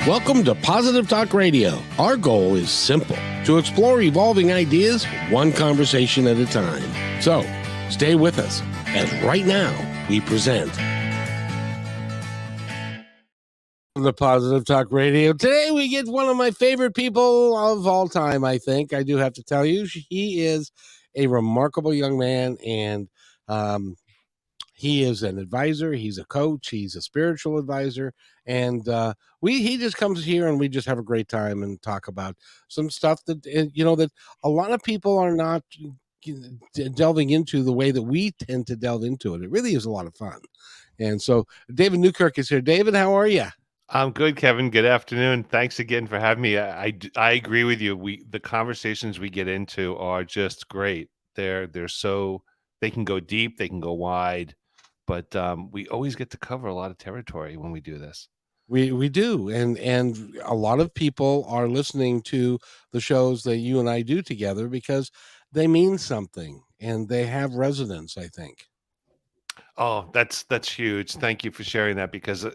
Welcome to Positive Talk Radio. Our goal is simple: to explore evolving ideas one conversation at a time. So, stay with us as right now we present the Positive Talk Radio. Today we get one of my favorite people of all time, I think. I do have to tell you, he is a remarkable young man, and he is an advisor. He's a coach. He's a spiritual advisor, and he just comes here and we just have a great time and talk about some stuff that that a lot of people are not delving into the way that we tend to delve into it. It really is a lot of fun, and so David Newkirk is here. David, how are you? I'm good, Kevin. Good afternoon. Thanks again for having me. I agree with you. The conversations we get into are just great. They're so they can go deep, they can go wide, but we always get to cover a lot of territory when we do this. We do, and a lot of people are listening to the shows that you and I do together because they mean something and they have resonance, I think. Oh, that's huge. Thank you for sharing that because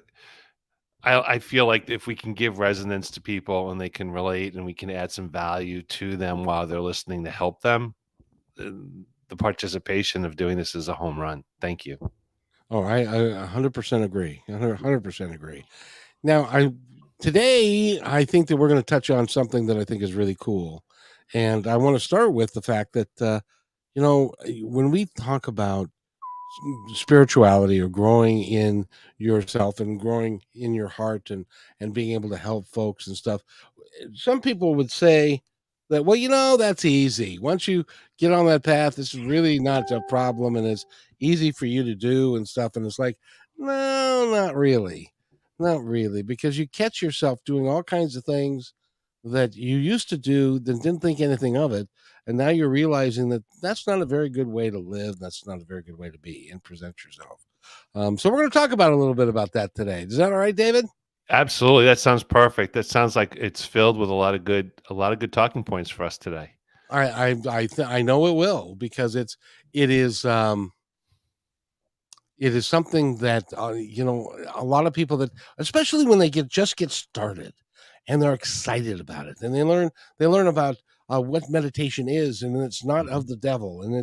I feel like if we can give resonance to people and they can relate and we can add some value to them while they're listening to help them, uh, the participation of doing this is a home run. Thank you. Oh, I 100% agree. 100% agree. Now, today I think that we're going to touch on something that I think is really cool, and I want to start with the fact that when we talk about spirituality or growing in yourself and growing in your heart and being able to help folks and stuff, some people would say that, well, that's easy. Once you get on that path, this is really not a problem and it's easy for you to do and stuff. And it's like, no, not really, because you catch yourself doing all kinds of things that you used to do that didn't think anything of it, and now you're realizing that that's not a very good way to live. That's not a very good way to be and present yourself. So we're going to talk about a little bit about that today. Is that all right, David? Absolutely. That sounds perfect. That sounds like it's filled with a lot of good talking points for us today. I know it will, because it is it is something that a lot of people, that especially when they get started and they're excited about it and they learn about what meditation is, and it's not Mhm. of the devil, and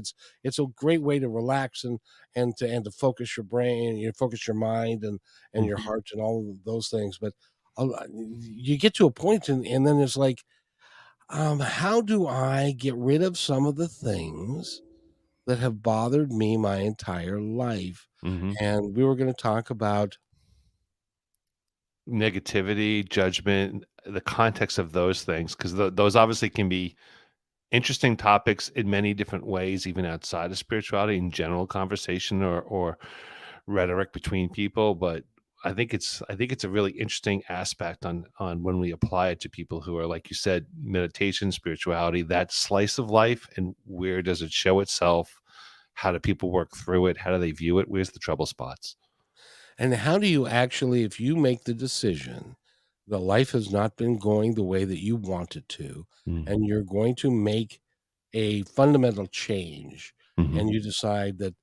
it's a great way to relax and to focus your brain, you focus your mind and your Mhm. heart and all of those things. But you get to a point, and then it's like, how do I get rid of some of the things that have bothered me my entire life? Mhm. And we were going to talk about. Negativity, judgment, the context of those things, because those obviously can be interesting topics in many different ways, even outside of spirituality, in general conversation or rhetoric between people. But I think it's a really interesting aspect on when we apply it to people who are, like you said, meditation, spirituality, that slice of life, and where does it show itself? How do people work through it? How do they view it? Where's the trouble spots? And how do you actually, if you make the decision that life has not been going the way that you want it to, Mm. and you're going to make a fundamental change, Mhm. and you decide that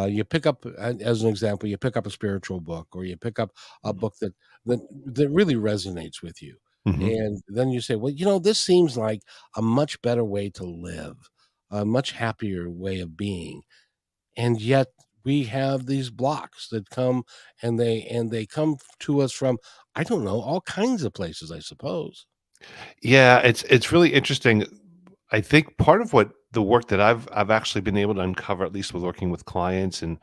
you pick up, as an example, you pick up a spiritual book, or you pick up a Mhm. book that really resonates with you. Mhm. And then you say, well, this seems like a much better way to live, a much happier way of being. And yet we have these blocks that come, and they come to us from, I don't know, all kinds of places, I suppose. Yeah, it's really interesting. I think part of what the work that I've actually been able to uncover, at least with working with clients and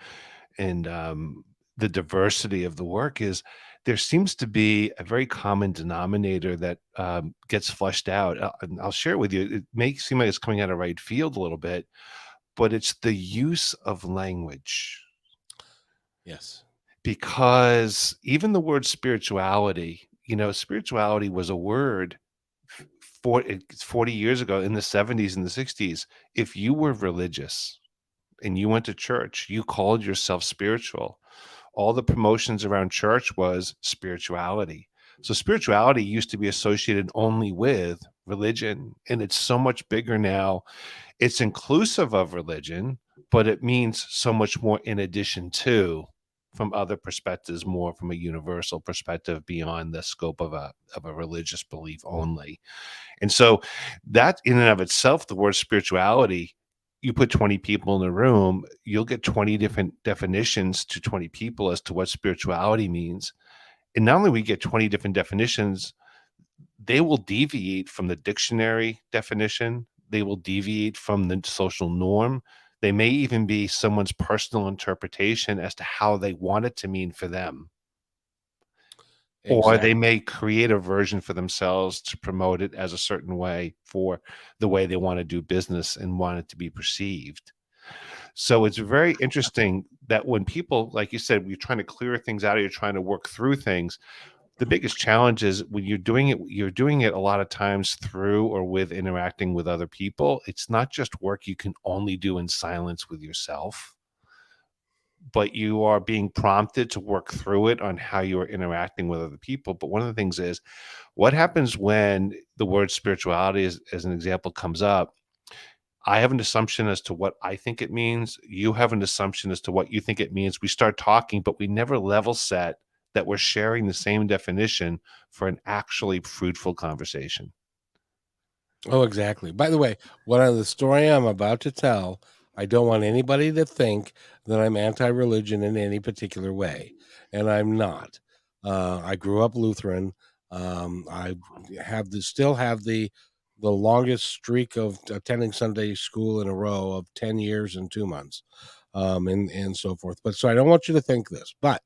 the diversity of the work, is there seems to be a very common denominator that gets flushed out. And I'll share it with you. It may seem like it's coming out of right field a little bit, but it's the use of language. Yes. Because even the word spirituality, spirituality was a word f- 40 years ago in the 70s and the 60s. If you were religious and you went to church, you called yourself spiritual. All the promotions around church was spirituality. So spirituality used to be associated only with religion, and it's so much bigger now. It's inclusive of religion, but it means so much more in addition to. from other perspectives, more from a universal perspective beyond the scope of a religious belief only. And so that in and of itself, the word spirituality, you put 20 people in a room, you'll get 20 different definitions to 20 people as to what spirituality means. And not only we get 20 different definitions, they will deviate from the dictionary definition. They will deviate from the social norm. They may even be someone's personal interpretation as to how they want it to mean for them. Or they Exactly. may create a version for themselves to promote it as a certain way for the way they want to do business and want it to be perceived. So it's very interesting that when people, like you said, you're trying to clear things out, or you're trying to work through things, the biggest challenge is when you're doing it a lot of times through or with interacting with other people. It's not just work you can only do in silence with yourself, but you are being prompted to work through it on how you're interacting with other people. But one of the things is, what happens when the word spirituality, as an example, comes up? I have an assumption as to what I think it means. You have an assumption as to what you think it means. We start talking, but we never level set that we're sharing the same definition for an actually fruitful conversation. Oh, exactly. By the way, the story I'm about to tell, I don't want anybody to think that I'm anti-religion in any particular way, and I'm not. I grew up Lutheran. I still have the longest streak of attending Sunday school in a row of 10 years and 2 months, and so forth. But so I don't want you to think this, but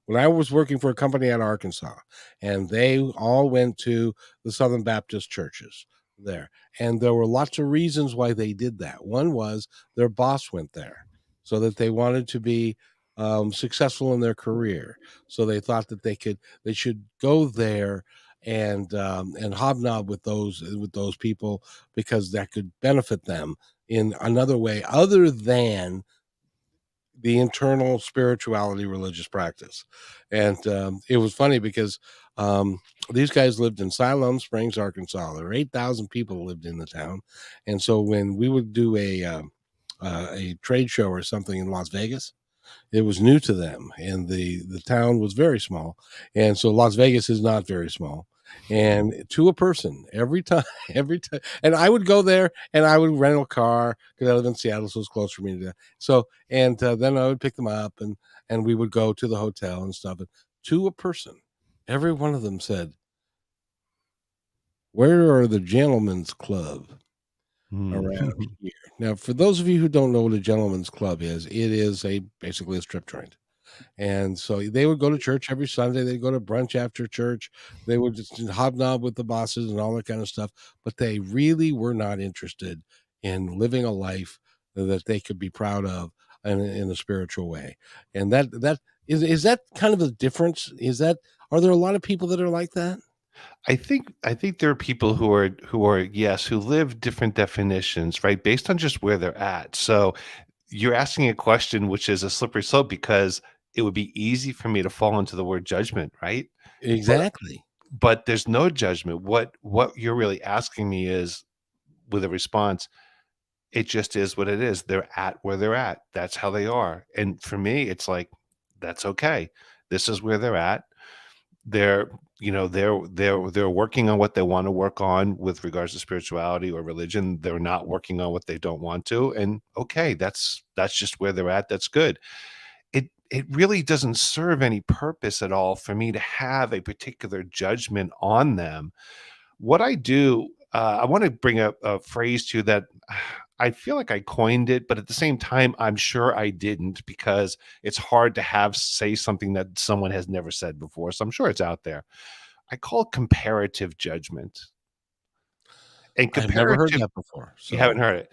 when I was working for a company in Arkansas, and they all went to the Southern Baptist churches there. And there were lots of reasons why they did that. One was their boss went there so that they wanted to be successful in their career. So they thought that they should go there and hobnob with those people because that could benefit them in another way other than the internal spirituality religious practice. And it was funny because um, these guys lived in Siloam Springs, Arkansas. There were 8,000 people lived in the town. And so when we would do a trade show or something in Las Vegas, it was new to them, and the town was very small, and so Las Vegas is not very small. And to a person, every time, every time, and I would go there, and I would rent a car because I live in Seattle, so it's close for me to. So, and then I would pick them up, and we would go to the hotel and stuff. And to a person, every one of them said, "Where are the gentlemen's club Hmm. around here?" Now, for those of you who don't know what a gentlemen's club is, it is basically a strip joint. And so they would go to church every Sunday. They'd go to brunch after church. They would just hobnob with the bosses and all that kind of stuff. But they really were not interested in living a life that they could be proud of in a spiritual way. And that is that kind of a difference? Are there a lot of people that are like that? I think there are people who are yes, who live different definitions, right? Based on just where they're at. So you're asking a question which is a slippery slope because it would be easy for me to fall into the word judgment, right? But Exactly. but there's no judgment. What you're really asking me is, with a response, it just is what it is. They're at where they're at. That's how they are. And for me, it's like, that's okay. This is where they're at. They're, they're working on what they want to work on with regards to spirituality or religion. They're not working on what they don't want to. And okay, that's just where they're at. That's good. It really doesn't serve any purpose at all for me to have a particular judgment on them. What I do, I want to bring a phrase to you that I feel like I coined it, but at the same time, I'm sure I didn't because it's hard to have say something that someone has never said before. So I'm sure it's out there. I call it comparative judgment. And I've never heard comparative, that before. you haven't So heard it.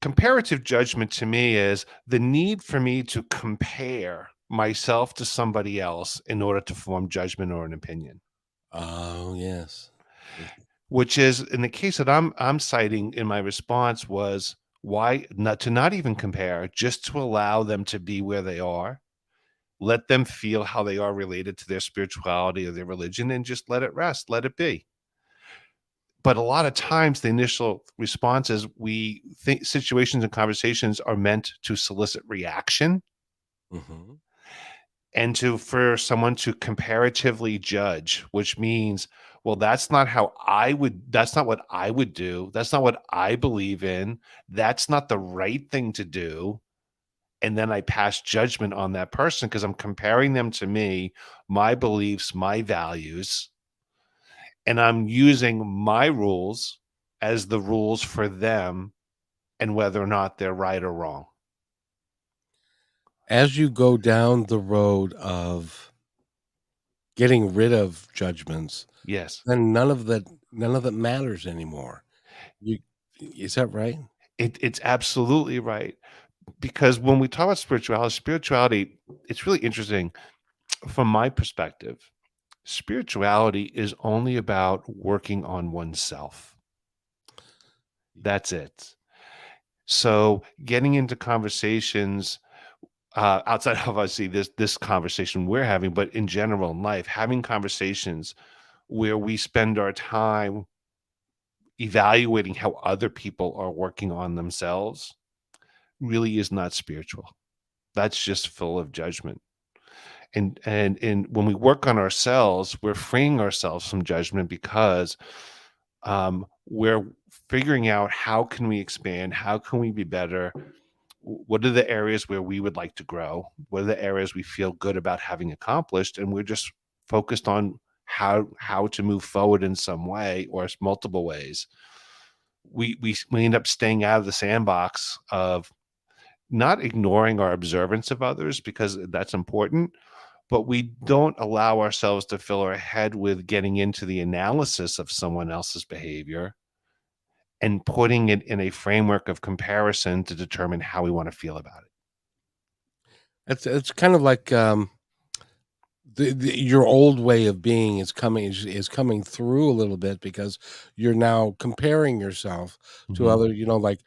Comparative judgment to me is the need for me to compare myself to somebody else in order to form judgment or an opinion. oh yes. Which is in the case that I'm citing in my response was why not even compare, just to allow them to be where they are, let them feel how they are related to their spirituality or their religion, and just let it rest, let it be. But a lot of times, the initial response is we think situations and conversations are meant to solicit reaction. Mhm. and for someone to comparatively judge, which means, well, that's not what I would do, that's not what I believe in, that's not the right thing to do, and then I pass judgment on that person because I'm comparing them to me, my beliefs, my values, and I'm using my rules as the rules for them and whether or not they're right or wrong. As you go down the road of getting rid of judgments, Yes. then none of that matters anymore. You Is that right? It's absolutely right. Because when we talk about spirituality, it's really interesting from my perspective. Spirituality is only about working on oneself. That's it. So getting into conversations outside of obviously this conversation we're having, but in general in life, having conversations where we spend our time evaluating how other people are working on themselves really is not spiritual. That's just full of judgment. And when we work on ourselves, we're freeing ourselves from judgment because we're figuring out how can we expand, how can we be better, what are the areas where we would like to grow, what are the areas we feel good about having accomplished, and we're just focused on how to move forward in some way or multiple ways. We end up staying out of the sandbox of not ignoring our observance of others because that's important, but we don't allow ourselves to fill our head with getting into the analysis of someone else's behavior and putting it in a framework of comparison to determine how we want to feel about it. It's kind of like, your old way of being is coming through a little bit because you're now comparing yourself to Mhm. other, like,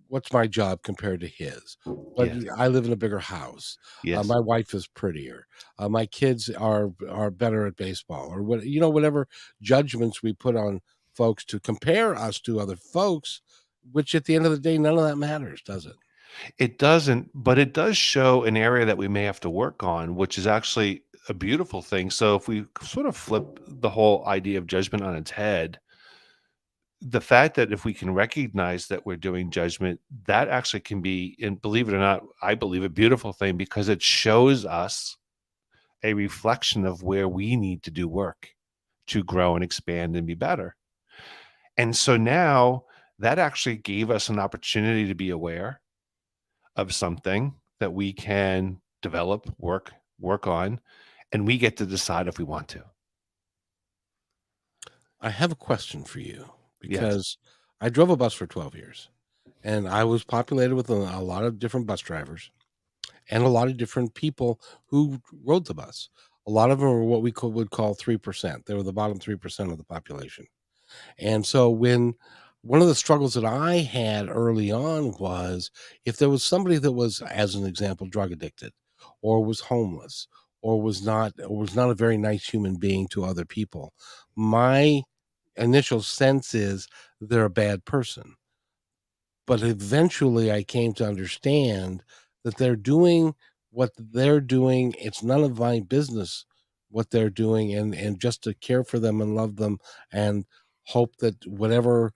what's my job compared to his? Yes. I live in a bigger house. Yes. My wife is prettier. My kids are better at baseball, or whatever judgments we put on folks to compare us to other folks, which at the end of the day, none of that matters, does it? It doesn't, but it does show an area that we may have to work on, which is actually a beautiful thing. So if we sort of flip the whole idea of judgment on its head, the fact that if we can recognize that we're doing judgment, that actually can be, and believe it or not, I believe a beautiful thing because it shows us a reflection of where we need to do work to grow and expand and be better. And so now that actually gave us an opportunity to be aware of something that we can develop, work on, and we get to decide if we want to. I have a question for you Yes. because I drove a bus for 12 years, and I was populated with a lot of different bus drivers and a lot of different people who rode the bus. A lot of them were what would call 3%. They were the bottom 3% of the population. And so when one of the struggles that I had early on was if there was somebody that was, as an example, drug addicted or was homeless or was not a very nice human being to other people, my initial sense is they're a bad person. But eventually I came to understand that they're doing what they're doing. It's none of my business what they're doing, and just to care for them and love them and hope that whatever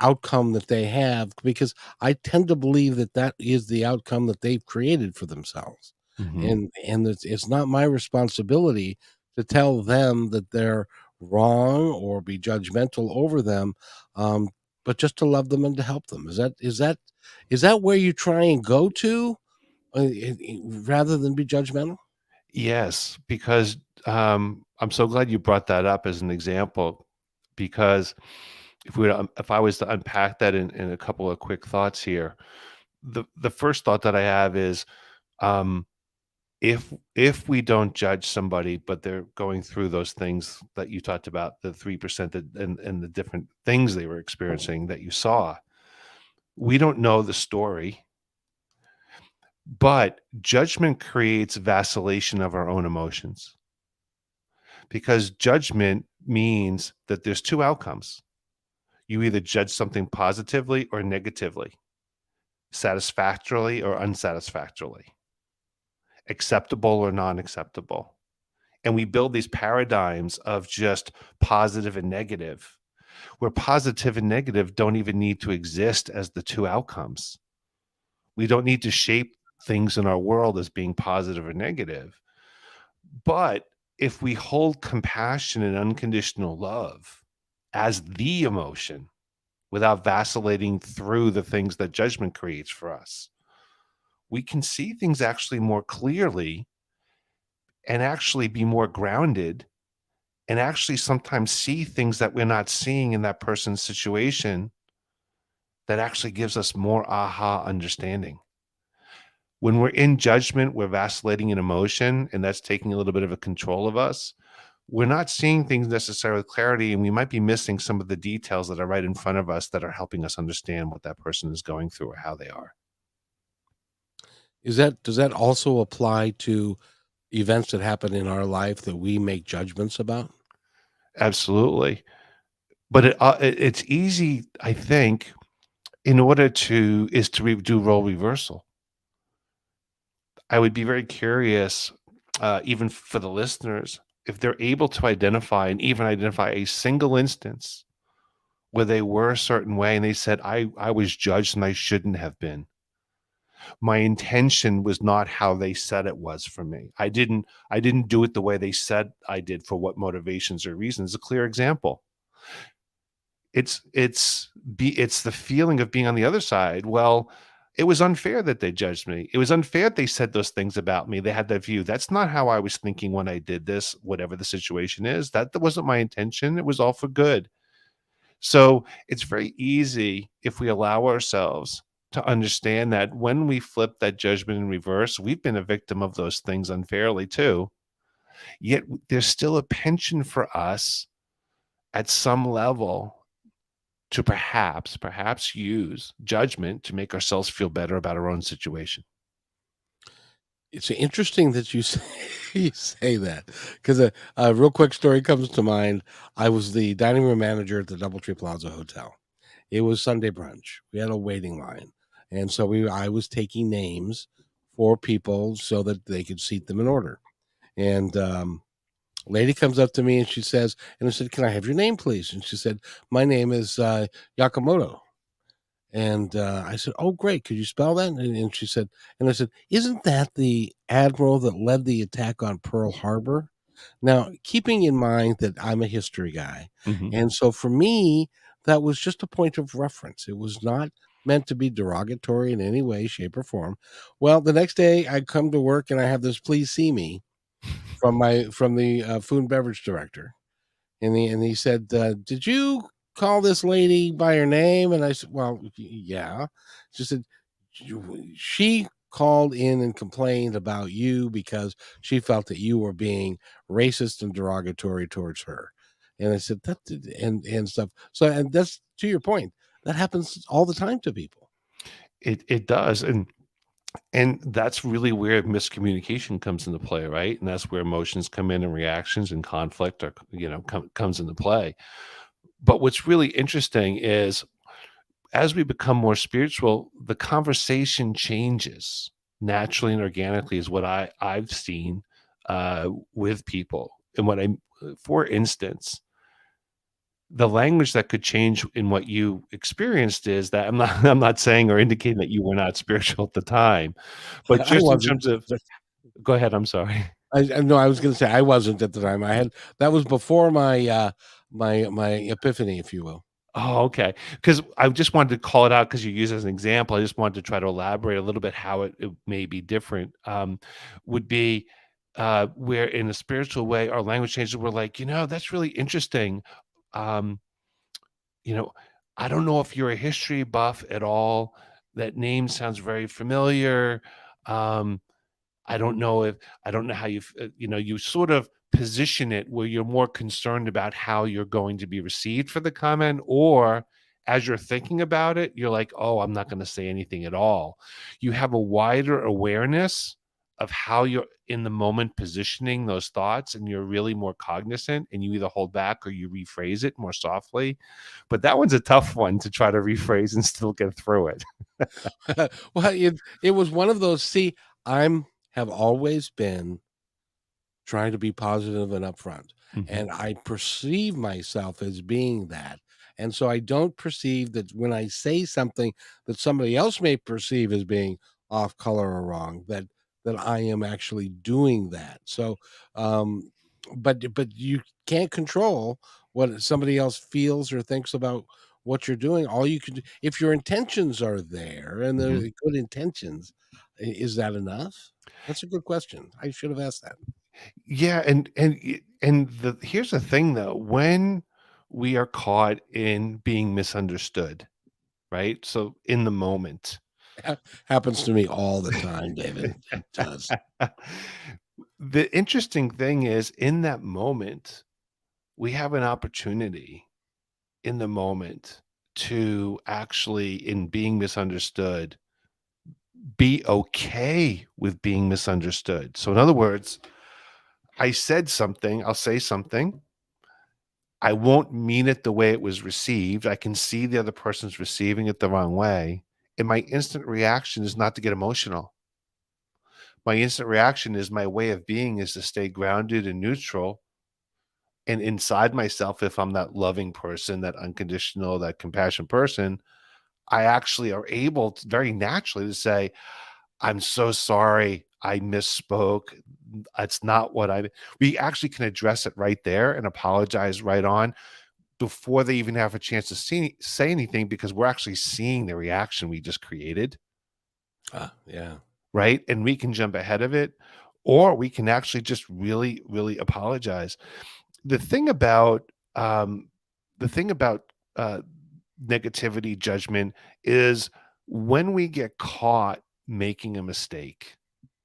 outcome that they have, because I tend to believe that that is the outcome that they've created for themselves. Mhm. And it's not my responsibility to tell them that they're wrong or be judgmental over them. Um, but just to love them and to help them. Is that where you try and go to, rather than be judgmental? Yes, because I'm so glad you brought that up as an example because if I was to unpack that in a couple of quick thoughts here, the first thought that I have is um, if we don't judge somebody, but they're going through those things that you talked about, the 3% and the different things they were experiencing that you saw, we don't know the story, but judgment creates vacillation of our own emotions because judgment means that there's two outcomes. You either judge something positively or negatively, satisfactorily or unsatisfactorily. acceptable or non-acceptable. And we build these paradigms of just positive and negative, where positive and negative don't even need to exist as the two outcomes. We don't need to shape things in our world as being positive or negative. But if we hold compassion and unconditional love as the emotion without vacillating through the things that judgment creates for us, we can see things actually more clearly and actually be more grounded and actually sometimes see things that we're not seeing in that person's situation that actually gives us more aha understanding. When we're in judgment, we're vacillating in emotion, and that's taking a little bit of a control of us. We're not seeing things necessarily with clarity, and we might be missing some of the details that are right in front of us that are helping us understand what that person is going through or how they are. Does that also apply to events that happen in our life that we make judgments about? Absolutely. But it's easy, I think, in order to is to do role reversal. I would be very curious, even for the listeners, if they're able to identify and even identify a single instance where they were a certain way and they said, I was judged and I shouldn't have been. My intention was not how they said it was for me. I didn't do it the way they said I did for what motivations or reasons. A clear example. It's the feeling of being on the other side. Well, it was unfair that they judged me. It was unfair they said those things about me. They had that view. That's not how I was thinking when I did this, whatever the situation is. That wasn't my intention. It was all for good. So it's very easy if we allow ourselves to understand that when we flip that judgment in reverse, we've been a victim of those things unfairly too. Yet there's still a penchant for us at some level to perhaps use judgment to make ourselves feel better about our own situation. It's interesting that you say, you say that because a real quick story comes to mind. I was the dining room manager at the DoubleTree Plaza Hotel. It was Sunday brunch. We had a waiting line, and so I was taking names for people so that they could seat them in order. And lady comes up to me and she says, and I said, "Can I have your name, please?" And she said, "My name is Yakamoto." And I said, "Oh, great. Could you spell that?" And she said, and I said, "Isn't that the admiral that led the attack on Pearl Harbor?" Now, keeping in mind that I'm a history guy. Mhm. And so for me, that was just a point of reference. It was not meant to be derogatory in any way, shape, or form. Well, the next day I come to work and I have this please see me from the food and beverage director. And he said, "Did you call this lady by her name?" And I said, "Well, yeah." She said, She called in and complained about you because she felt that you were being racist and derogatory towards her." And I said, and stuff. So, and that's to your point. That happens all the time to people. It does, and that's really where miscommunication comes into play, right? And that's where emotions come in and reactions and conflict or comes into play. But what's really interesting is as we become more spiritual, the conversation changes naturally and organically is what I've seen with people. And for instance, the language that could change in what you experienced is that I'm not saying or indicating that you were not spiritual at the time, but I just in wasn't. terms of go ahead, I'm sorry. I no, I was going to say I wasn't at the time. I had that was before my my epiphany, if you will. Oh, okay. Because I just wanted to call it out because you use it as an example. I just wanted to try to elaborate a little bit how it may be different. Would be where in a spiritual way, our language changes. We're like, that's really interesting. Um, you know, I don't know if you're a history buff at all. That name sounds very familiar. Um, I don't know how you sort of position it where you're more concerned about how you're going to be received for the comment, or as you're thinking about it, you're like, "Oh, I'm not gonna say anything at all." You have a wider awareness of how you're in the moment positioning those thoughts, and you're really more cognizant, and you either hold back or you rephrase it more softly. But that one's a tough one to try to rephrase and still get through it. Well, it was one of those. See, I'm have always been trying to be positive and upfront. Mhm. And I perceive myself as being that. And so I don't perceive that when I say something that somebody else may perceive as being off color or wrong, that I am actually doing that. So um but you can't control what somebody else feels or thinks about what you're doing. All you can do, if your intentions are there and they're Mhm. good intentions, is that enough? That's a good question. I should have asked that. Yeah, and the here's the thing though, when we are caught in being misunderstood, right? So in the moment. Happens to me all the time, David. It does. The interesting thing is in that moment, we have an opportunity in the moment to actually, in being misunderstood, be okay with being misunderstood. So in other words, I said something, I'll say something. I won't mean it the way it was received. I can see the other person's receiving it the wrong way. And my instant reaction is not to get emotional. My instant reaction is my way of being is to stay grounded and neutral. And inside myself, if I'm that loving person, that unconditional, that compassionate person, I actually are able to very naturally to say, I'm so sorry. I misspoke. That's not what I, we actually can address it right there and apologize right on before they even have a chance to say anything because we're actually seeing the reaction we just created, Yeah. right? And we can jump ahead of it, or we can actually just really, really apologize. The thing about um, the thing about uh, negativity, judgment is when we get caught making a mistake,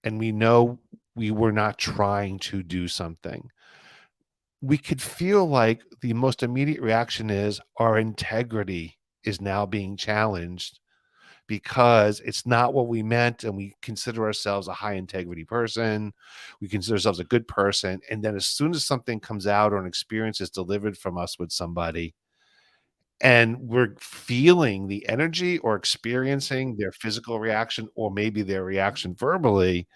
and we know we were not trying to do something, we could feel like the most immediate reaction is our integrity is now being challenged because it's not what we meant and we consider ourselves a high integrity person. We consider ourselves a good person. And then as soon as something comes out or an experience is delivered from us with somebody and we're feeling the energy or experiencing their physical reaction or maybe their reaction verbally,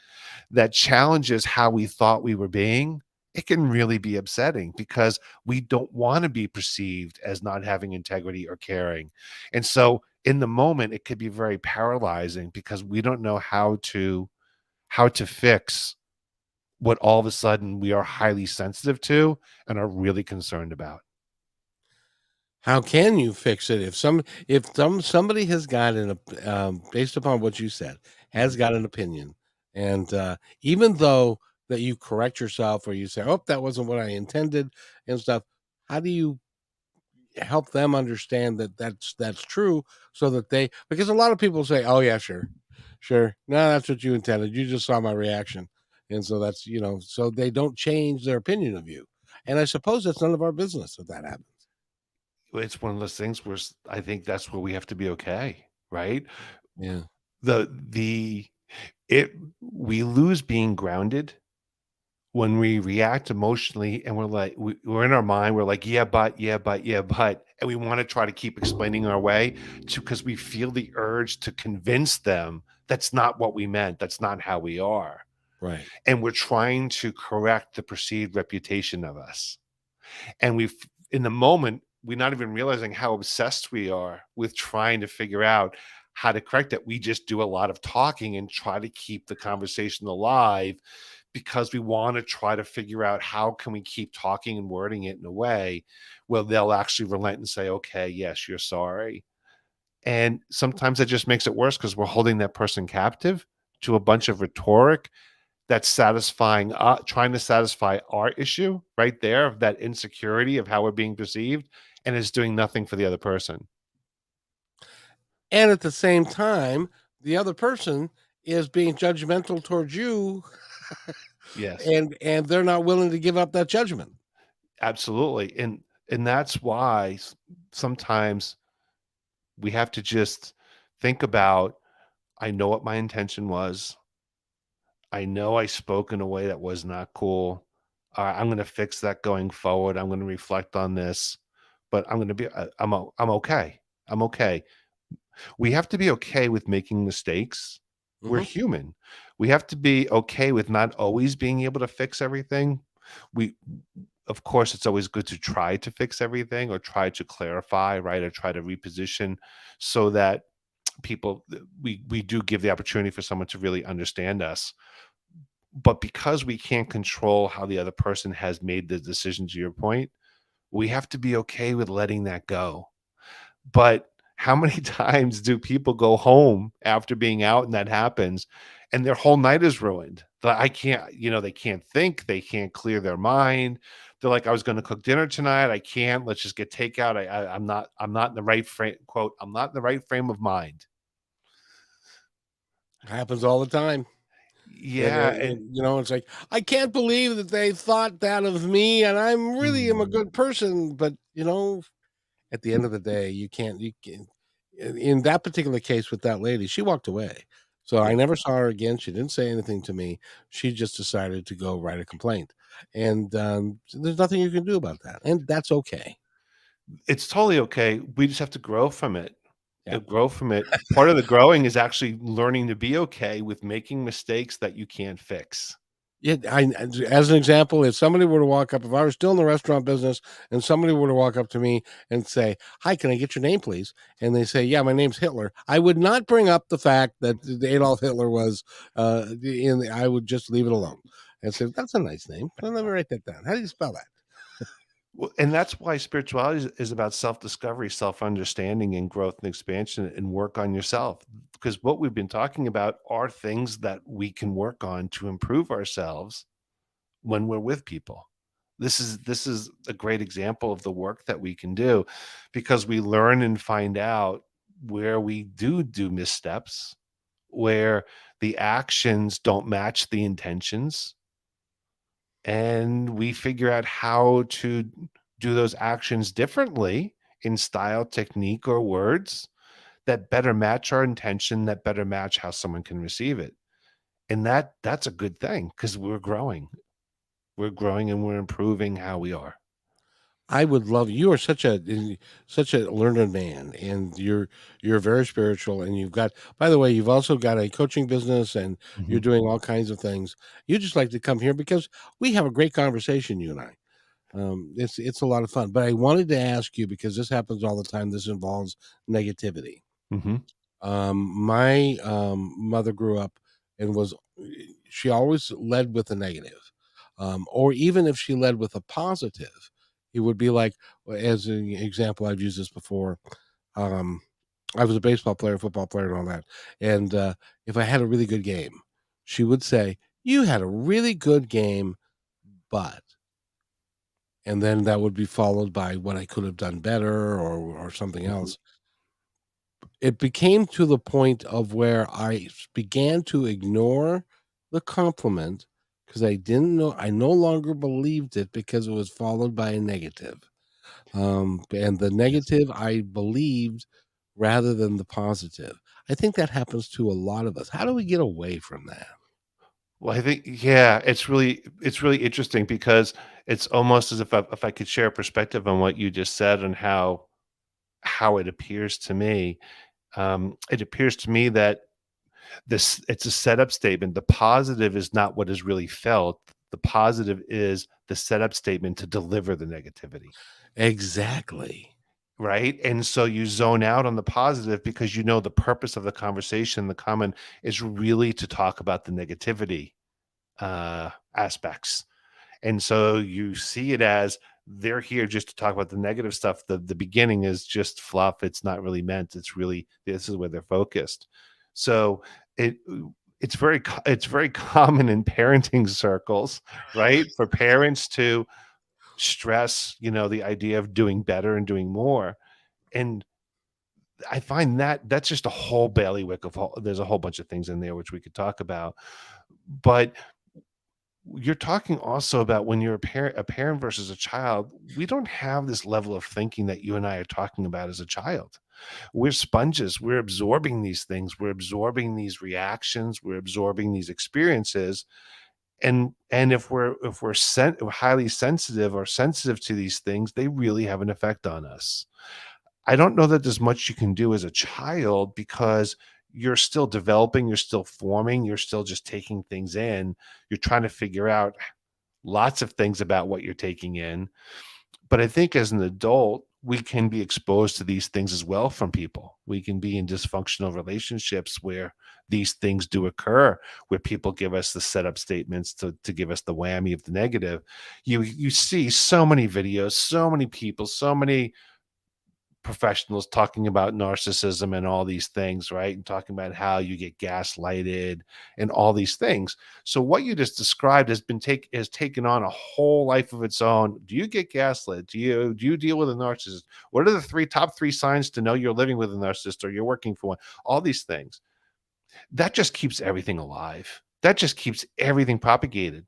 that challenges how we thought we were being, it can really be upsetting because we don't want to be perceived as not having integrity or caring. And so in the moment, it could be very paralyzing because we don't know how to fix what all of a sudden we are highly sensitive to and are really concerned about. How can you fix it if somebody has got based upon what you said, has Mhm. got an opinion, and, even though that you correct yourself or you say, "Oh, that wasn't what I intended," and stuff, how do you help them understand that that's true so that they because a lot of people say, "Oh, yeah, sure. Sure. No, that's what you intended. You just saw my reaction." And so that's, so they don't change their opinion of you. And I suppose that's none of our business if that happens. It's one of those things where I think that's where we have to be okay, right? Yeah. The it we lose being grounded when we react emotionally and we're like we're in our mind, we're like, yeah, but, yeah, but, yeah, but, and we want to try to keep explaining our way to because we feel the urge to convince them that's not what we meant, that's not how we are. Right. And we're trying to correct the perceived reputation of us. And we've in the moment, we're not even realizing how obsessed we are with trying to figure out how to correct it. We just do a lot of talking and try to keep the conversation alive because we want to try to figure out how can we keep talking and wording it in a way where they'll actually relent and say, okay, yes, you're sorry. And sometimes that just makes it worse because we're holding that person captive to a bunch of rhetoric that's satisfying, trying to satisfy our issue right there of that insecurity of how we're being perceived, and is doing nothing for the other person. And at the same time, the other person is being judgmental towards you Yes, and they're not willing to give up that judgment. absolutely, and that's why sometimes we have to just think about, I know what my intention was. I know I spoke in a way that was not cool. I'm going to fix that going forward. I'm going to reflect on this, but I'm going to be. I'm okay. I'm okay. We have to be okay with making mistakes We're Hmm. human. We have to be okay with not always being able to fix everything. We Of course, it's always good to try to fix everything or try to clarify, right? Or try to reposition so that we do give the opportunity for someone to really understand us. But because we can't control how the other person has made the decision, to your point, we have to be okay with letting that go. But how many times do people go home after being out and that happens and their whole night is ruined? I can't, they can't think, they can't clear their mind. They're like, I was going to cook dinner tonight. I can't. Let's just get takeout. I'm not in the right frame, quote, I'm not in the right frame of mind. Happens all the time. And, Yeah. And it's like, I can't believe that they thought that of me, and I'm really am a mm, good person. But at the end of the day, you can in that particular case with that lady, she walked away. So I yeah, never saw her again. She didn't say anything to me. She just decided to go write a complaint. And there's nothing you can do about that. And that's okay. it's totally okay. We just have to grow from it. Yeah. Grow from it. Part of the growing is actually learning to be okay with making mistakes that you can't fix. Yeah, as an example, if somebody were to walk up, if I was still in the restaurant business and somebody were to walk up to me and say, "Hi, can I get your name, please?" And they say, "Yeah, my name's Hitler," I would not bring up the fact that Adolf Hitler was I would just leave it alone and say, "That's a nice name. Let me write that down. How do you spell that?" Well, and that's why spirituality is about self-discovery, self-understanding, and growth and expansion and work on yourself. Because what we've been talking about are things that we can work on to improve ourselves when we're with people. This is a great example of the work that we can do because we learn and find out where we do missteps, where the actions don't match the intentions, and we figure out how to do those actions differently in style, technique, or words that better match our intention, that better match how someone can receive it. And that's a good thing because we're growing. We're growing and we're improving how we are. I would love you are such a learned man, and you're very spiritual, and you've got, by the way, you've also got a coaching business, and you're Mhm, doing all kinds of things. You just like to come here because we have a great conversation, you and I. It's a lot of fun. But I wanted to ask you, because this happens all the time. This involves negativity. mhm, My mother grew up and she always led with a negative, or even if she led with a positive, it would be like, as an example, I've used this before. Um, I was a baseball player, football player, and all that. And if I had a really good game, she would say, "You had a really good game, but," and then that would be followed by what I could have done better, or something mhm. else. It became to the point of where began to ignore the compliment because I didn't know I no longer believed it because it was followed by a negative. And the Yes. negative I believed rather than the positive. I think that happens to a lot of us. How do we get away from that? Well, I think, yeah, it's really interesting because it's almost as if I could share a perspective on what you just said and how it appears to me. It appears to me that this it's a setup statement. The positive is not what is really felt. The positive is the setup statement to deliver the negativity, Exactly. right? And so you zone out on the positive because you know the purpose of the conversation, the comment is really to talk about the negativity aspects. And so you see it as they're here just to talk about the negative stuff. The beginning is just fluff. It's not really meant. It's really this is where they're focused. So it it's very common in parenting circles, right? For parents to stress, the idea of doing better and doing more. And I find that that's just a whole bailiwick of there's a whole bunch of things in there which we could talk about. But you're talking also about when you're a parent versus a child, we don't have this level of thinking that you and I are talking about as a child. We're sponges. We're absorbing these things. We're absorbing these reactions. We're absorbing these experiences. And if we're highly sensitive or sensitive to these things, they really have an effect on us. I don't know that there's much you can do as a child because you're still developing, you're still forming, you're still just taking things in. You're trying to figure out lots of things about what you're taking in. But I think as an adult, we can be exposed to these things as well from people. We can be in dysfunctional relationships where these things do occur, where people give us the setup statements to give us the whammy of the negative. You see so many videos, so many people, so many professionals talking about narcissism and all these things, right? And talking about how you get gaslighted and all these things. So what you just described has taken on a whole life of its own. Do you get gaslit? Do you deal with a narcissist? What are the top three signs to know you're living with a narcissist or you're working for one? All these things. That just keeps everything alive. That just keeps everything propagated.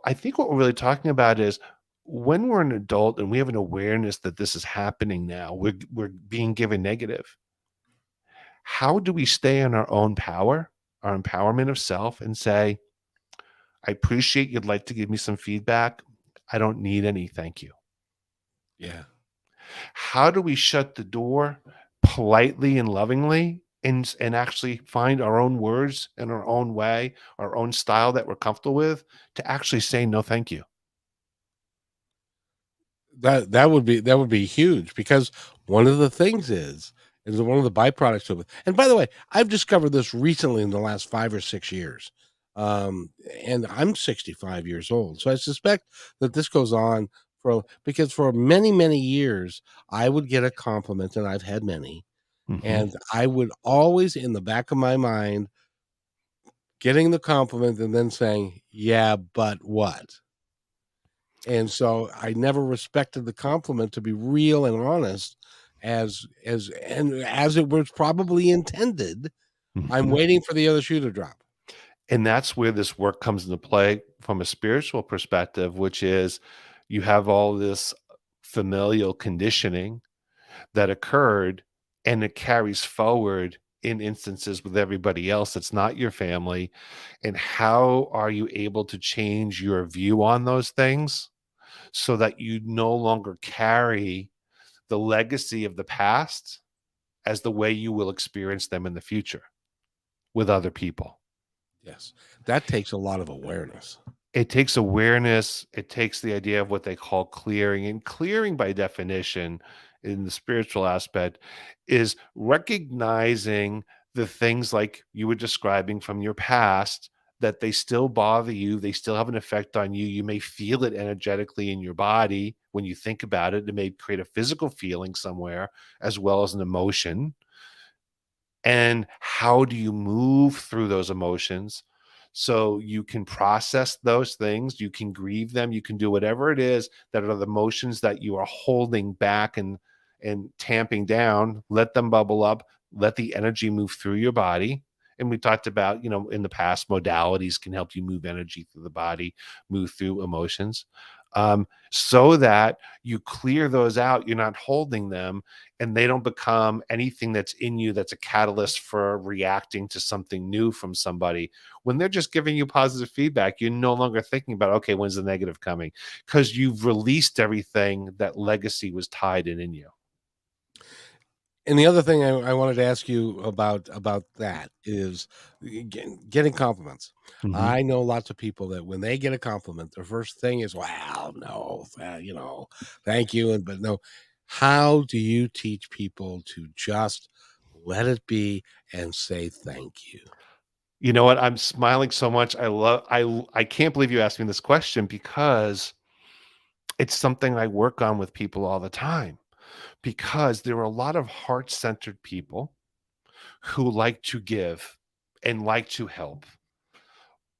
I think what we're really talking about is when we're an adult and we have an awareness that this is happening now, we're being given negative. How do we stay in our own power, our empowerment of self, and say, I appreciate you'd like to give me some feedback. I don't need any, thank you. Yeah. How do we shut the door politely and lovingly and actually find our own words in our own way, our own style that we're comfortable with to actually say no, thank you? That would be huge, because one of the things is one of the byproducts of it. And by the way, I've discovered this recently in the last 5 or 6 years. Um, and I'm 65 years old. So I suspect that this goes on because for many, many years I would get a compliment, and I've had many, Mhm. and I would always in the back of my mind getting the compliment and then saying, "Yeah, but what?" And so I never respected the compliment to be real and honest as it was probably intended. I'm Mhm. waiting for the other shoe to drop. And that's where this work comes into play from a spiritual perspective, which is you have all this familial conditioning that occurred and it carries forward in instances with everybody else that's not your family. And how are you able to change your view on those things so that you no longer carry the legacy of the past as the way you will experience them in the future with other people? Yes. That takes a lot of awareness. It takes awareness, it takes the idea of what they call clearing, and clearing by definition in the spiritual aspect is recognizing the things like you were describing from your past that they still bother you, they still have an effect on you. You may feel it energetically in your body when you think about it. It may create a physical feeling somewhere as well as an emotion. And how do you move through those emotions so you can process those things, you can grieve them, you can do whatever it is that are the emotions that you are holding back and tamping down, let them bubble up, let the energy move through your body. And we talked about, in the past, modalities can help you move energy through the body, move through emotions, so that you clear those out. You're not holding them and they don't become anything that's in you that's a catalyst for reacting to something new from somebody. When they're just giving you positive feedback, you're no longer thinking about, okay, when's the negative coming? Because you've released everything that legacy was tied in you. And the other thing I wanted to ask you about that is getting compliments. Hmm. I know lots of people that when they get a compliment, their first thing is, "Wow, no, thank you," but no. How do you teach people to just let it be and say thank you? You know what? I'm smiling so much. I can't believe you asked me this question because it's something I work on with people all the time, because there are a lot of heart-centered people who like to give and like to help,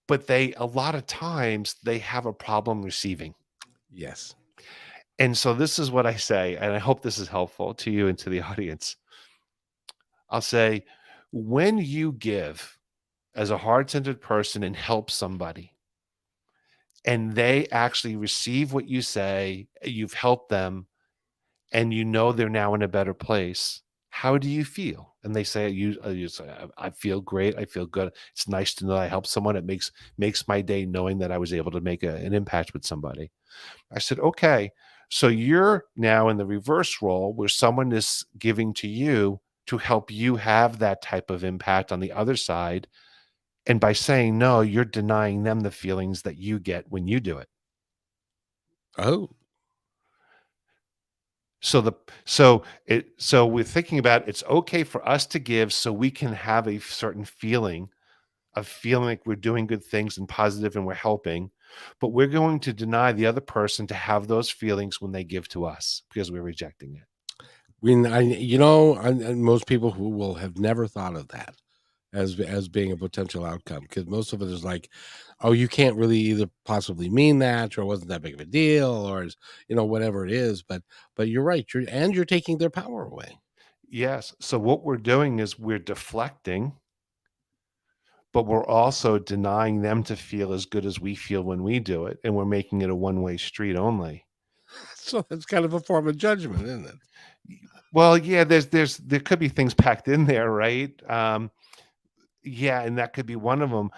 but they a lot of times they have a problem receiving. Yes. And so this is what I say, and I hope this is helpful to you and to the audience. I'll say, when you give as a heart-centered person and help somebody, and they actually receive what you say, you've helped them, and you know they're now in a better place. How do you feel? And they say, you say, I feel great. I feel good. It's nice to know I helped someone. It makes my day knowing that I was able to make an impact with somebody. I said, okay, so you're now in the reverse role where someone is giving to you to help you have that type of impact on the other side. And by saying no, you're denying them the feelings that you get when you do it. Oh, So so we're thinking about it's okay for us to give so we can have a certain feeling of feeling like we're doing good things and positive and we're helping, but we're going to deny the other person to have those feelings when they give to us because we're rejecting it. and most people who will have never thought of that as being a potential outcome, because most of it is like, oh, you can't really either possibly mean that, or it wasn't that big of a deal, or whatever it is. But you're right. You're taking their power away. Yes. So what we're doing is we're deflecting, but we're also denying them to feel as good as we feel when we do it. And we're making it a one-way street only. So it's kind of a form of judgment, isn't it? Well, yeah, there could be things packed in there, right? Yeah, and that could be one of them.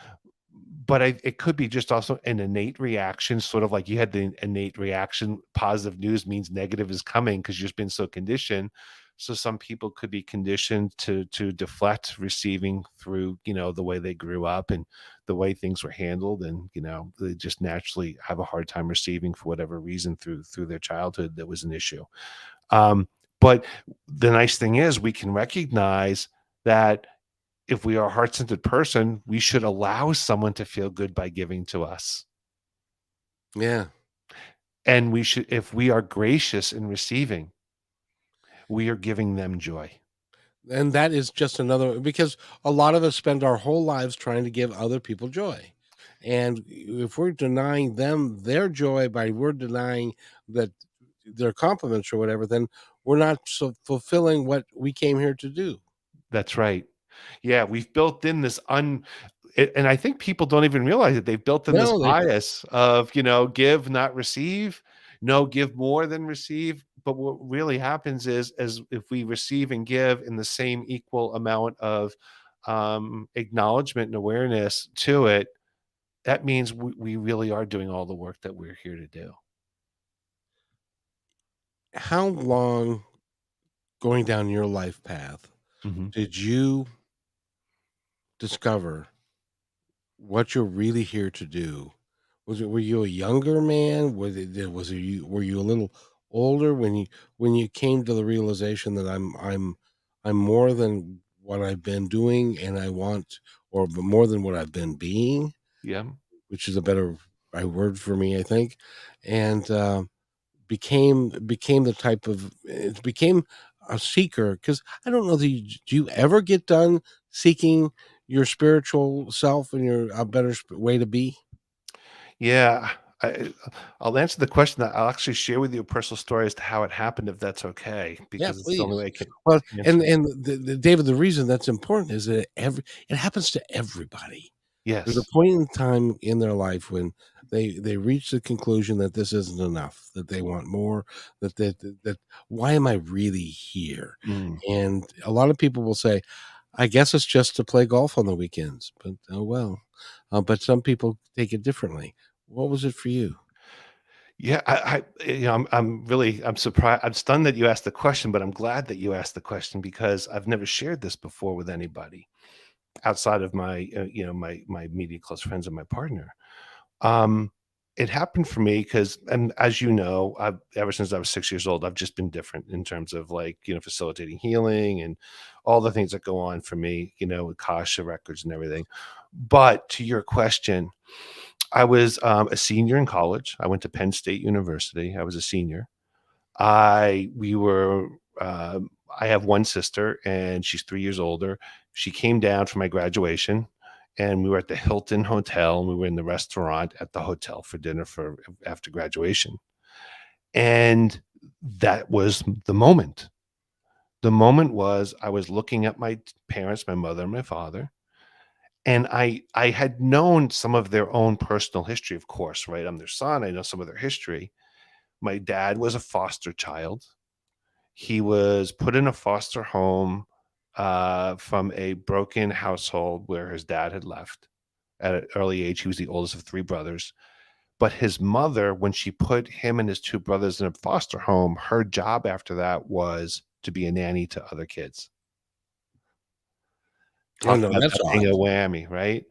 But it could be just also an innate reaction, sort of like you had the innate reaction, positive news means negative is coming because 'cause you've been so conditioned. So some people could be conditioned to deflect receiving through, the way they grew up and the way things were handled, and, they just naturally have a hard time receiving for whatever reason through their childhood that was an issue. Um, but the nice thing is we can recognize that if we are a heart-centered person, we should allow someone to feel good by giving to us. Yeah. And if we are gracious in receiving, we are giving them joy. And that is just another, because a lot of us spend our whole lives trying to give other people joy. And if we're denying them their joy by we're denying that their compliments or whatever, then we're not so fulfilling what we came here to do. That's right. Yeah, we've built in this and I think people don't even realize it. They've built in this No, they don't. bias of, give, not receive. No, give more than receive. But what really happens is, as if we receive and give in the same equal amount of acknowledgement and awareness to it, that means we really are doing all the work that we're here to do. How long, going down your life path, Mhm. did you discover what you're really here to do? Were you a younger man? Was it you were you a little older when you came to the realization that I'm more than what I've been doing, and I want, or more than what I've been being, Yeah. which is a better right word for me, I think, and became the type of it became a seeker, because I don't know that do you ever get done seeking your spiritual self and your a better way to be? Yeah. I I'll answer the question. That I'll actually share with you a personal story as to how it happened, if that's okay, Yeah, because it's the only please. way I can Well, answer it. David, the reason that's important is that it happens to everybody. There's a Yes. point in time in their life when they reach the conclusion that this isn't enough, that they want more, that why am I really here? Mm. And a lot of people will say, I guess it's just to play golf on the weekends, but oh well. But some people take it differently. What was it for you? Yeah, I'm surprised. I'm stunned that you asked the question, but I'm glad that you asked the question because I've never shared this before with anybody outside of my, my immediate close friends and my partner. Um, it happened for me because, and as you know, I've ever since I was 6 years old, I've just been different in terms of, like, facilitating healing and all the things that go on for me, with Kasha records and everything. But to your question, I was a senior in college. I went to Penn State University. I was a senior. I we were I have one sister and she's 3 years older. She came down for my graduation and we were at the Hilton Hotel and we were in the restaurant at the hotel for dinner for after graduation. And that was the moment. The moment was I was looking at my parents, my mother and my father, and I had known some of their own personal history, of course, right? I'm their son. I know some of their history. My dad was a foster child. He was put in a foster home, from a broken household where his dad had left at an early age. He was the oldest of 3 brothers, but his mother, when she put him and his 2 brothers in a foster home, her job after that was to be a nanny to other kids. Oh, Talk no, about that's that being a odd. whammy, right?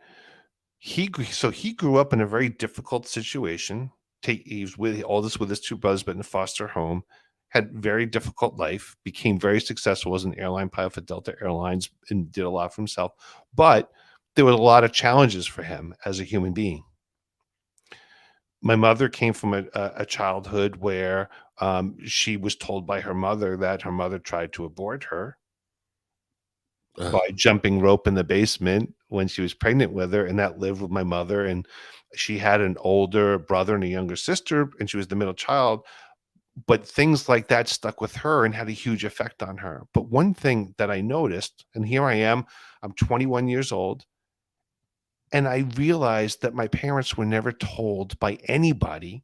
He grew up in a very difficult situation. He was with all this with his two brothers, but in a foster home. Had very difficult life. Became very successful as an airline pilot for Delta Airlines and did a lot for himself. But there were a lot of challenges for him as a human being. My mother came from a childhood where she was told by her mother that her mother tried to abort her Ugh. by jumping rope in the basement when she was pregnant with her, and that lived with my mother, and she had an older brother and a younger sister, and she was the middle child, but things like that stuck with her and had a huge effect on her. But one thing that I noticed, and here I am, I'm 21 years old, and I realized that my parents were never told by anybody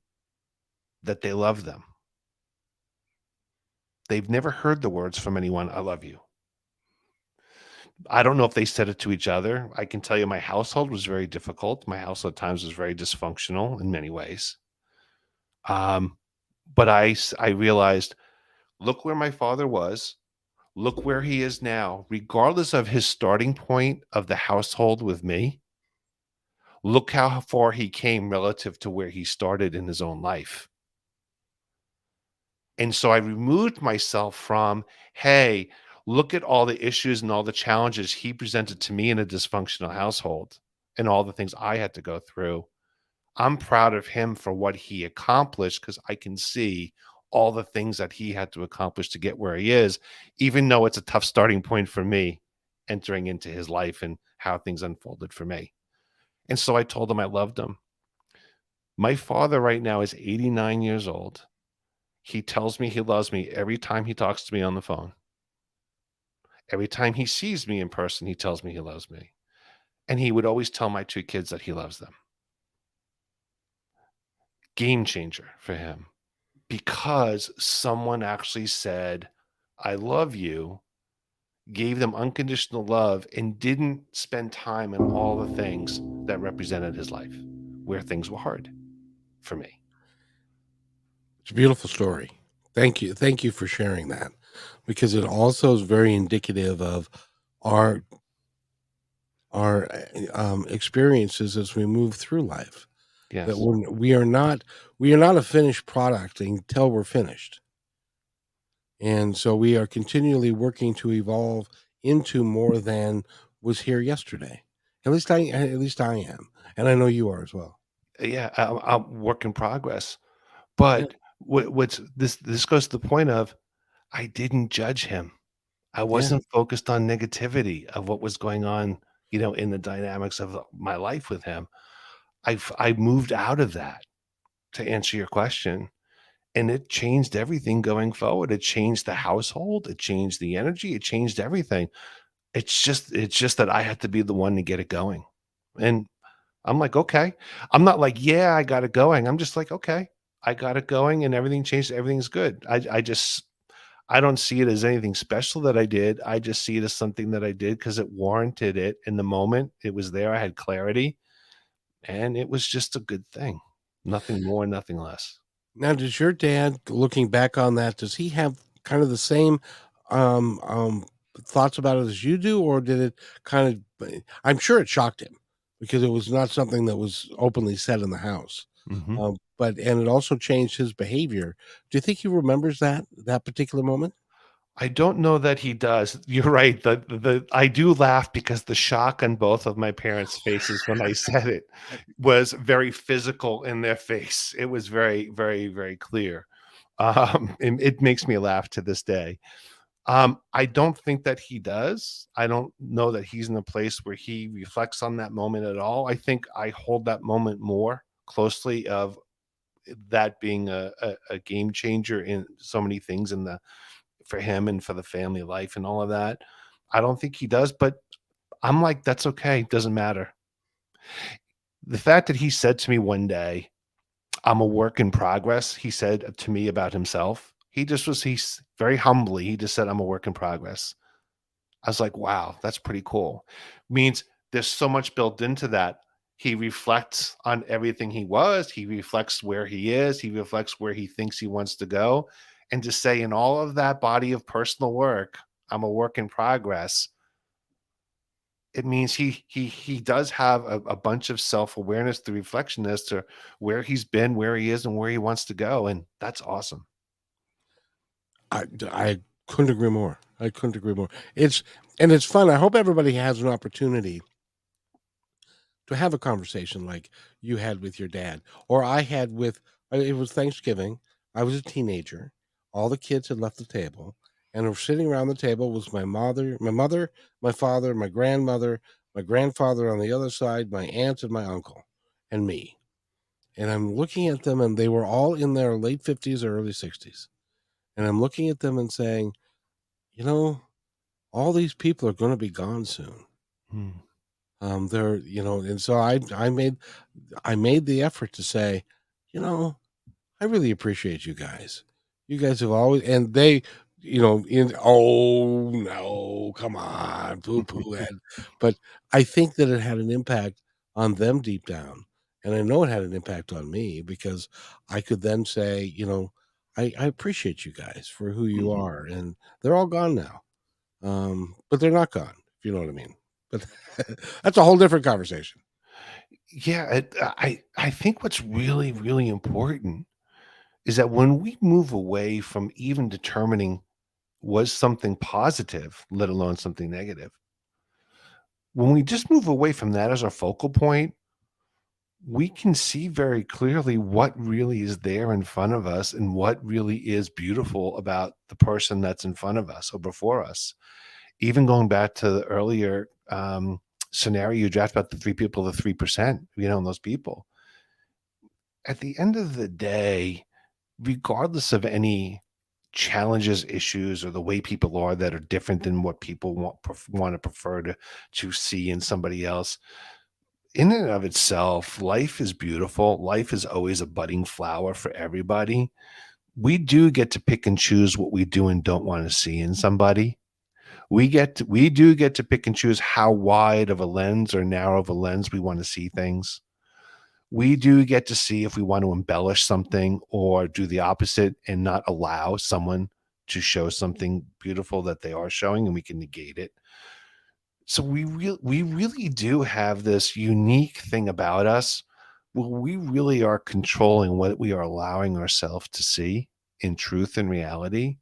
that they love them. They've never heard the words from anyone, "I love you." I don't know if they said it to each other. I can tell you my household was very difficult. My house at times was very dysfunctional in many ways. Um, but I realized, look where my father was, look where he is now, regardless of his starting point of the household with me. Look how far he came relative to where he started in his own life. And so I removed myself from, hey, look at all the issues and all the challenges he presented to me in a dysfunctional household and all the things I had to go through. I'm proud of him for what he accomplished because I can see all the things that he had to accomplish to get where he is, even though it's a tough starting point for me entering into his life and how things unfolded for me. And so I told him I loved him. My father right now is 89 years old. He tells me he loves me every time he talks to me on the phone. Every time he sees me in person, he tells me he loves me. And he would always tell my two kids that he loves them. Game changer for him because someone actually said, I love you, gave them unconditional love, and didn't spend time in all the things that represented his life where things were hard for me. It's a beautiful story. Thank you. Thank you for sharing that because it also is very indicative of our experiences as we move through life. That Yes. we are not a finished product until we're finished, and so we are continually working to evolve into more than was here yesterday. At least I am, and I know you are as well. Yeah. I'm work in progress. Yeah, But what's this goes to the point of I didn't judge him. I yeah. wasn't focused on negativity of what was going on, in the dynamics of my life with him. I moved out of that to answer your question, and it changed everything going forward. It changed the household, it changed the energy, it changed everything. It's just that I had to be the one to get it going. And I'm like, "Okay." I'm not like, "Yeah, I got it going." I'm just like, "Okay, I got it going and everything changed, everything's good." I don't see it as anything special that I did. I just see it as something that I did because it warranted it in the moment. It was there. I had clarity, and it was just a good thing. Nothing more, nothing less. Now, does your dad, looking back on that, does he have kind of the same um, um, thoughts about it as you do, or did it kind of? I'm sure it shocked him because it was not something that was openly said in the house. Mhm. But it also changed his behavior. Do you think he remembers that particular moment? I don't know that he does. You're right. The I do laugh because the shock on both of my parents' faces when I said it was very physical in their face. It was very, very, very clear. And it makes me laugh to this day. I don't think that he does. I don't know that he's in a place where he reflects on that moment at all. I think I hold that moment more closely of that being a game changer in so many things in the for him and for the family life and all of that. I don't think he does, but I'm like, that's okay. Doesn't matter. The fact that he said to me one day, I'm a work in progress, he said to me about himself. He's very humbly, he just said, I'm a work in progress. I was like, wow, that's pretty cool. Means there's so much built into that. He reflects on everything he was, he reflects where he is, he reflects where he thinks he wants to go. And to say in all of that body of personal work, I'm a work in progress, it means he does have a bunch of self-awareness, the reflection as to where he's been, where he is, and where he wants to go, and that's awesome. I couldn't agree more. I couldn't agree more. It's fun. I hope everybody has an opportunity to have a conversation like you had with your dad, or I had with. It was Thanksgiving. I was a teenager. All the kids had left the table, and we're sitting around the table was my mother, my father, my grandmother, my grandfather on the other side, my aunt, and my uncle, and me. And I'm looking at them, and they were all in their late 50s or early 60s. And I'm looking at them and saying, you know, all these people are going to be gone soon. Mm, They're, and so I made the effort to say, you know, I really appreciate you guys. You guys have always, and they, oh no, come on, poo poo that. But I think that it had an impact on them deep down. And I know it had an impact on me because I could then say, I appreciate you guys for who you mhm. are. And they're all gone now. But they're not gone, if you know what I mean. But that's a whole different conversation. Yeah, I think what's really, really important is that when we move away from even determining was something positive, let alone something negative, when we just move away from that as our focal point, we can see very clearly what really is there in front of us and what really is beautiful about the person that's in front of us or before us. Even going back to the earlier scenario you draft about the three people, the 3%, and those people. At the end of the day, regardless of any challenges, issues, or the way people are that are different than what people want to prefer to see in somebody else, in and of itself, life is beautiful. Life is always a budding flower for everybody. We do get to pick and choose what we do and don't want to see in somebody. We do get to pick and choose how wide of a lens or narrow of a lens we want to see things. We do get to see if we want to embellish something or do the opposite and not allow someone to show something beautiful that they are showing, and we can negate it. So we really do have this unique thing about us where we really are controlling what we are allowing ourselves to see in truth and reality.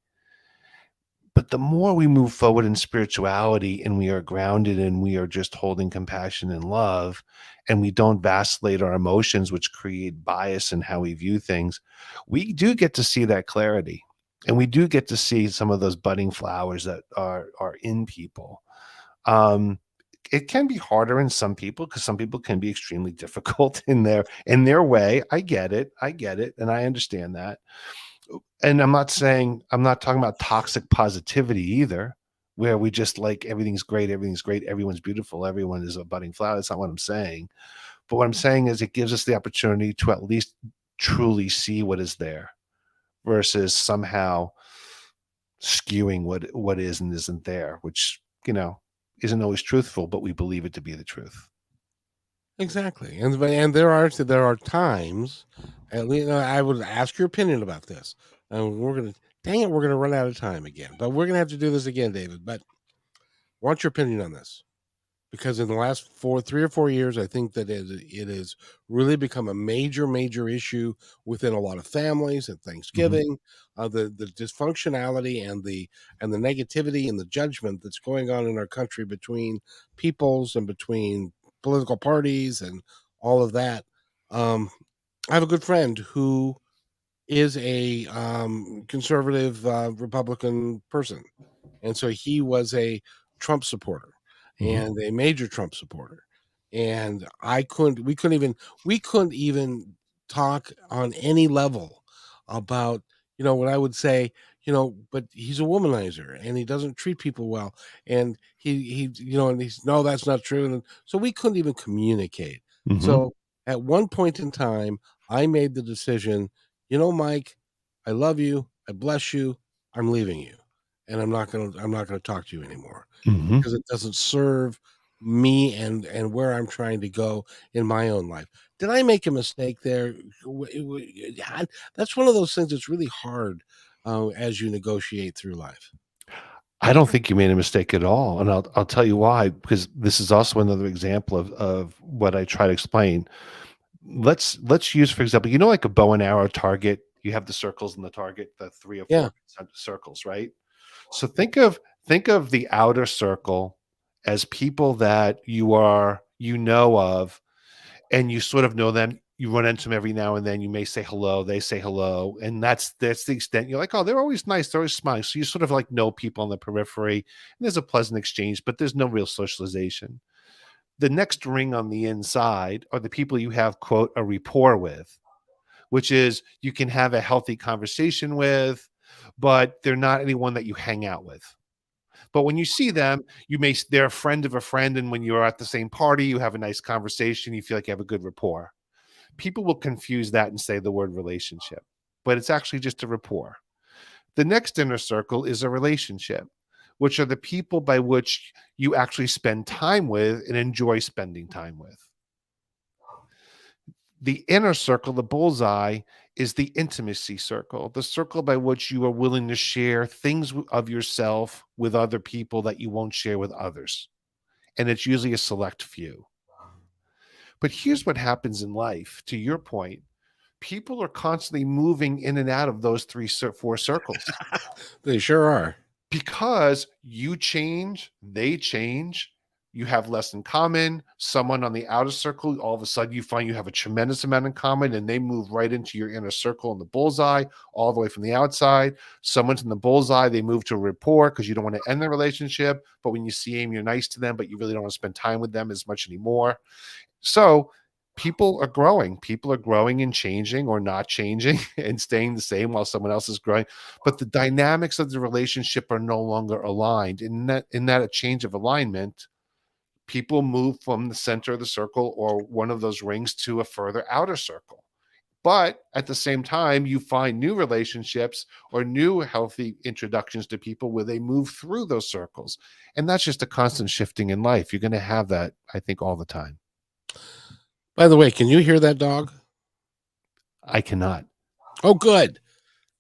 But the more we move forward in spirituality and we are grounded and we are just holding compassion and love, and we don't vacillate our emotions, which create bias in how we view things, we do get to see that clarity. And we do get to see some of those budding flowers that are in people. Um, it can be harder in some people because some people can be extremely difficult in their way. I get it. I get it. And I understand that. And I'm not talking about toxic positivity either, where we just like everything's great, everyone's beautiful, everyone is a budding flower. That's not what I'm saying. But what I'm saying is it gives us the opportunity to at least truly see what is there versus somehow skewing what is and isn't there, which, isn't always truthful, but we believe it to be the truth. Exactly, and there are times, and I would ask your opinion about this. And we're gonna run out of time again, but we're gonna have to do this again, David. But I want your opinion on this because in the last 3 or 4 years, I think that it has really become a major, major issue within a lot of families at Mhm. Thanksgiving. The dysfunctionality and the negativity and the judgment that's going on in our country between peoples and between political parties and all of that. Um, I have a good friend who is a conservative Republican person, and so he was a Trump supporter Mhm. and a major Trump supporter. And we couldn't even talk on any level about, what I would say, but he's a womanizer and he doesn't treat people well. And and he's, no, that's not true. And so we couldn't even communicate. Mhm. So at one point in time, I made the decision, Mike, I love you. I bless you. I'm leaving you and I'm not gonna talk to you anymore Mhm. because it doesn't serve me and where I'm trying to go in my own life. Did I make a mistake there? Yeah, that's one of those things that's really hard as you negotiate through life. I don't think you made a mistake at all, and I'll tell you why, because this is also another example of what I try to explain. Let's use, for example, like a bow and arrow target. You have the circles in the target, the 3 or 4 Yeah, circles, right? So think of the outer circle as people that you know of, and you sort of know them. You run into them every now and then. You may say hello, they say hello, and that's the extent. You're like, oh, they're always nice, they're always smiling. So you sort of like know people on the periphery, and there's a pleasant exchange, but there's no real socialization. The next ring on the inside are the people you have, quote, a rapport with, which is you can have a healthy conversation with, but they're not anyone that you hang out with. But when you see them, they're a friend of a friend, and when you're at the same party, you have a nice conversation, you feel like you have a good rapport. People will confuse that and say the word relationship, but it's actually just a rapport. The next inner circle is a relationship, which are the people by which you actually spend time with and enjoy spending time with. The inner circle, the bullseye, is the intimacy circle, the circle by which you are willing to share things of yourself with other people that you won't share with others. And it's usually a select few. But here's what happens in life, to your point. People are constantly moving in and out of those 4 circles they sure are. because you change, they change, you have less in common. Someone on the outer circle, all of a sudden you find you have a tremendous amount in common, and they move right into your inner circle in the bullseye, all the way from the outside. Someone's in the bullseye, they move to a rapport because you don't want to end the relationship, but when you see them, you're nice to them, but you really don't want to spend time with them as much anymore. So people are growing and changing, or not changing and staying the same while someone else is growing, but the dynamics of the relationship are no longer aligned. In that a change of alignment, people move from the center of the circle or one of those rings to a further outer circle. But at the same time, you find new relationships or new healthy introductions to people where they move through those circles. And that's just a constant shifting in life. You're going to have that, I think, all the time. By the way, can you hear that dog? I cannot. Oh, good.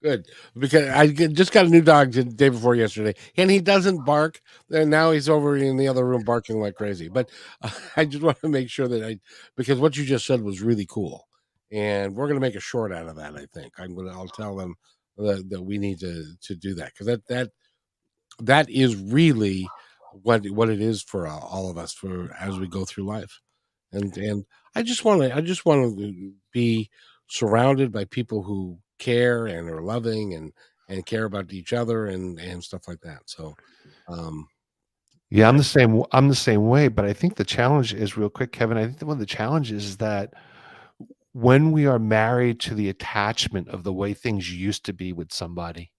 Good, because just got a new dog the day before yesterday, and he doesn't bark. And now he's over in the other room barking like crazy. But I just want to make sure that because what you just said was really cool, and we're going to make a short out of that. I think I'll tell them that we need to do that, because that is really what it is for all of us for as we go through life. And I just want to be surrounded by people who care and are loving and care about each other and stuff like that. So um Yeah, I, I'm the same way, but I think the challenge is, real quick, Kevin, I think that one of the challenges is that when we are married to the attachment of the way things used to be with somebody,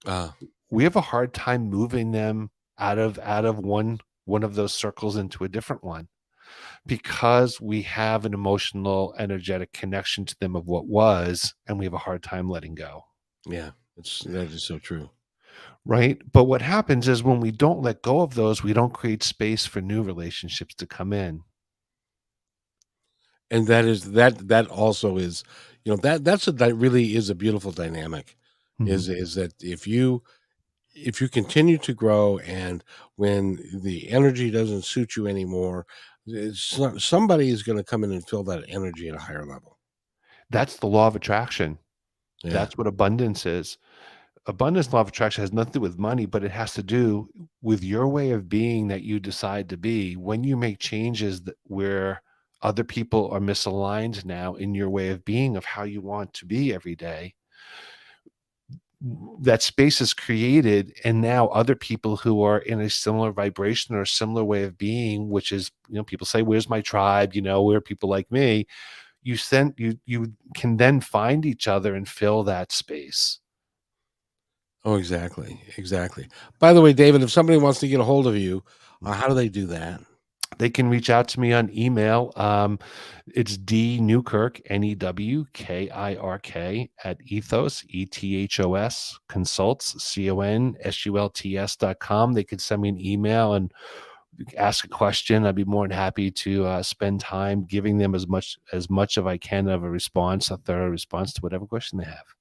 uh we have a hard time moving them out of one of those circles into a different one, because we have an emotional, energetic connection to them of what was, and we have a hard time letting go. yeah, that is so true. Right. But what happens is when we don't let go of those, we don't create space for new relationships to come in. And that also is, that really is a beautiful dynamic, Mhm. is that if you continue to grow, and when the energy doesn't suit you anymore, somebody is going to come in and fill that energy at a higher level. That's the law of attraction. Yeah. That's what abundance is. Abundance law of attraction has nothing to do with money, but it has to do with your way of being that you decide to be. When you make changes where other people are misaligned now in your way of being, of how you want to be every day, that space is created, and now other people who are in a similar vibration or a similar way of being, which is, people say, where's my tribe, where are people like me, you can then find each other and fill that space. Oh, exactly. Exactly. By the way, David, if somebody wants to get a hold of you, how do they do that? They can reach out to me on email. It's D Newkirk, Newkirk, at ethos consults, consults.com. They could send me an email and ask a question. I'd be more than happy to spend time giving them as much of I can of a response, a thorough response to whatever question they have.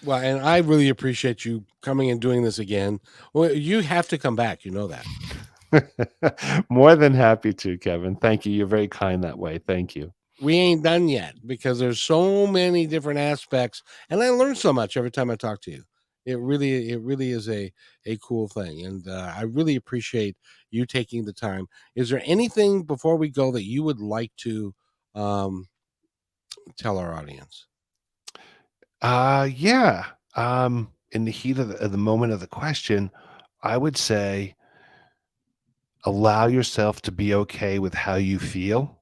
Well, and I really appreciate you coming and doing this again. Well, you have to come back. You know that. More than happy to, Kevin. Thank you. You're very kind that way. Thank you. We ain't done yet because there's so many different aspects, and I learn so much every time I talk to you. It really is a cool thing, and I really appreciate you taking the time. Is there anything before we go that you would like to um, tell our audience? Yeah. In the heat of the moment of the question, I would say allow yourself to be okay with how you feel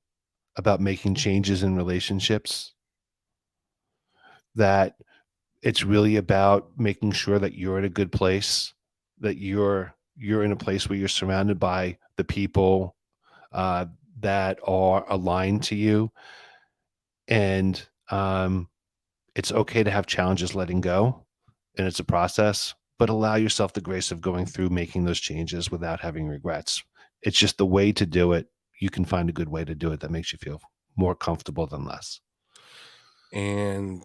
about making changes in relationships. That it's really about making sure that you're in a good place, that you're in a place where you're surrounded by the people uh, that are aligned to you, and it's okay to have challenges letting go, and it's a process, but allow yourself the grace of going through making those changes without having regrets. It's just the way to do it. You can find a good way to do it that makes you feel more comfortable than less. And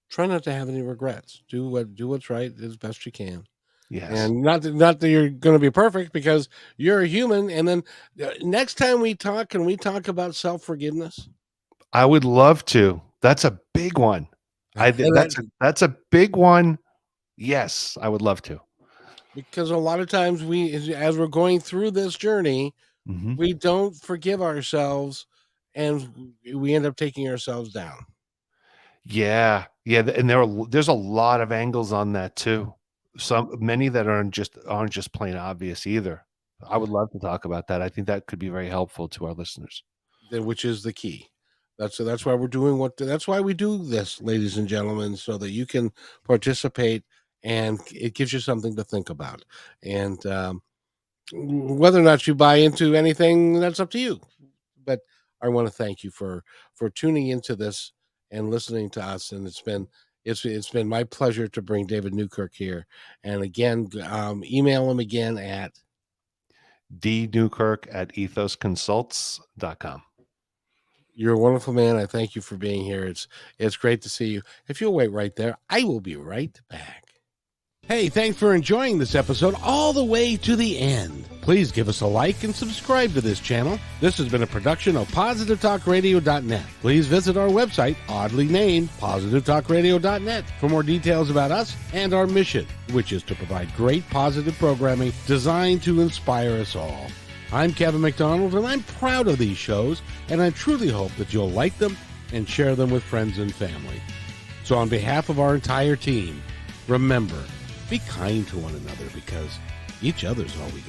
try not to have any regrets. Do what's right as best you can. Yes. And not that you're going to be perfect because you're a human. And then next time we talk, can we talk about self forgiveness? I would love to. That's a big one. And That's a big one. Yes, I would love to. because a lot of times as we're going through this journey, Mhm. we don't forgive ourselves, and we end up taking ourselves down. Yeah, yeah, and there's a lot of angles on that too. Many that aren't just plain obvious either. I would love to talk about that. I think that could be very helpful to our listeners. Which is the key. That's why we're doing that's why we do this, ladies and gentlemen, so that you can participate, and it gives you something to think about. And whether or not you buy into anything, that's up to you. But I want to thank you for tuning into this and listening to us. And it's been my pleasure to bring David Newkirk here. And again, email him again at dnewkirk@ethosconsults.com. you're a wonderful man. I thank you for being here. It's great to see you. If you'll wait right there, I will be right back. Hey, thanks for enjoying this episode all the way to the end. Please give us a like and subscribe to this channel. This has been a production of PositiveTalkRadio.net. Please visit our website, oddly named PositiveTalkRadio.net, for more details about us and our mission, which is to provide great positive programming designed to inspire us all. I'm Kevin McDonald, and I'm proud of these shows, and I truly hope that you'll like them and share them with friends and family. So on behalf of our entire team, remember, be kind to one another because each other's all we got.